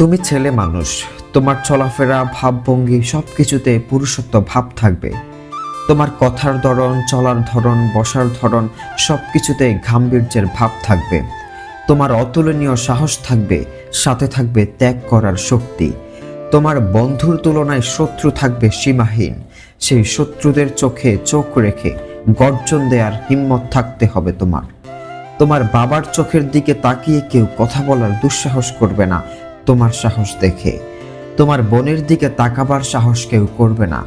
তুমি ছেলে মানুষ, তোমার চলাফেরা ভাবভঙ্গি সবকিছুতে পুরুষত্ব ভাব থাকবে। তোমার কথার ধরন, চলার ধরন, বসার ধরন সবকিছুতে গাম্ভীর্যের ভাব থাকবে। তোমার অতুলনীয় সাহস থাকবে, সাথে থাকবে ত্যাগ করার শক্তি। তোমার বন্ধুর তুলনায় শত্রু থাকবে সীমাহীন। সেই শত্রুদের চোখে চোখ রেখে গর্জন দেওয়ার হিম্মত থাকতে হবে তোমার। তোমার বাবার চোখের দিকে তাকিয়ে কেউ কথা বলার দুঃসাহস করবে না তোমার সাহস দেখে। তোমার বোনের দিকে তাকাবার সাহস কেউ করবে না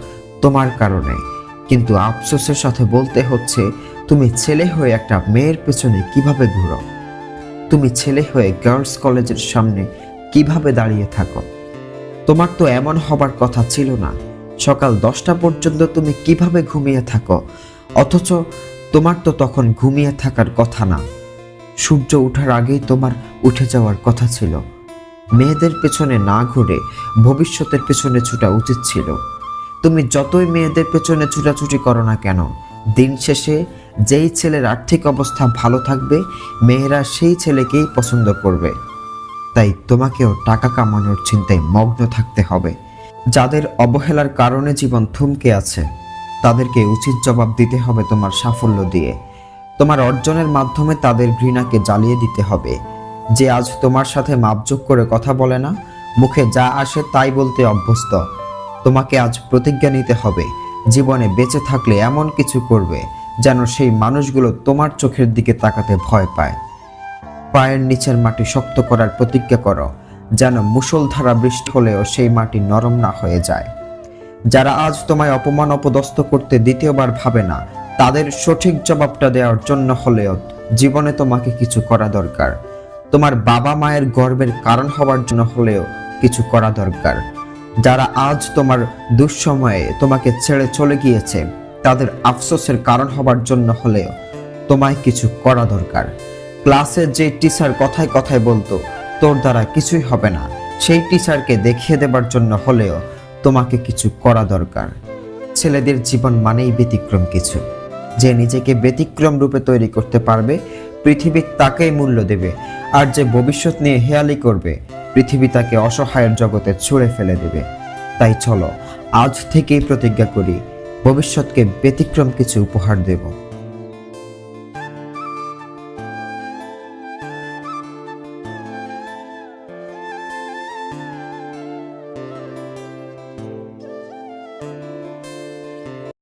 তোমার কারণে। কিন্তু আফসোসের সাথে বলতে হচ্ছে, তুমি ছেলে হয়ে একটা মেয়ের পেছনে কিভাবে ঘুরো? তুমি ছেলে হয়ে গার্লস কলেজের সামনে কিভাবে দাঁড়িয়ে থাকো? তোমার তো এমন হবার কথা ছিল না। সকাল 10টা পর্যন্ত তুমি কিভাবে ঘুমিয়ে থাকো? অথচ তোমার তো তখন ঘুমিয়ে থাকার কথা না। সূর্য ওঠার আগেই তোমার উঠে যাওয়ার কথা ছিল। মেয়েদের পেছনে না ঘুরে ভবিষ্যতের পেছনে ছুটা উচিত ছিল। তুমি যতই মেয়েদের পেছনে ছুটাছুটি করো না কেন, দিন শেষে যেই ছেলের আর্থিক অবস্থা ভালো থাকবে, মেয়েরা সেই ছেলেকেই পছন্দ করবে। তাই তোমাকেও টাকা কামানোর চিন্তায় মগ্ন থাকতে হবে। যাদের অবহেলার কারণে জীবন থমকে আছে, তাদেরকে উচিত জবাব দিতে হবে তোমার সাফল্য দিয়ে। তোমার অর্জনের মাধ্যমে তাদের ঘৃণাকে জ্বালিয়ে দিতে হবে। যে আজ তোমার সাথে মাপজোক করে কথা বলে না, মুখে যা আসে তাই বলতে অভ্যস্ত, তোমাকে আজ প্রতিজ্ঞা নিতে হবে, জীবনে বেঁচে থাকলে এমন কিছু করবে যেন সেই মানুষগুলো তোমার চোখের দিকে তাকাতে ভয় পায়। পায়ের নিচের মাটি শক্ত করার প্রতিজ্ঞা করো, যেন মুষলধারা বৃষ্টি হলেও সেই মাটি নরম না হয়ে যায়। যারা আজ তোমায় অপমান অপদস্থ করতে দ্বিতীয়বার ভাবে না, তাদের সঠিক জবাবটা দেওয়ার জন্য হলেও জীবনে তোমাকে কিছু করা দরকার। তোমার বাবা মায়ের গর্বের কারণ হওয়ার জন্য হলেও কিছু করা দরকার। যারা আজ তোমার দুঃসময়ে তোমাকে ছেড়ে চলে গিয়েছে, তাদের আফসোসের কারণ হবার জন্য হলেও তোমায় কিছু করা দরকার। ক্লাসে যে টিচার কথায় কথায় বলতো তোর দ্বারা কিছুই হবে না, সেই টিচারকে দেখিয়ে দেবার জন্য হলেও তোমাকে কিছু করা দরকার। ছেলেদের জীবন মানেই ব্যতিক্রম কিছু। যে নিজেকে ব্যতিক্রম রূপে তৈরি করতে পারবে, পৃথিবী তাকেই মূল্য দেবে। আর যে ভবিষ্যৎ নিয়ে হেয়ালি করবে, পৃথিবী তাকে অসহায়ের জগতে ছুঁড়ে ফেলে দেবে। তাই চলো আজ থেকেই প্রতিজ্ঞা করি, ভবিষ্যৎকে ব্যতিক্রম কিছু উপহার দেব।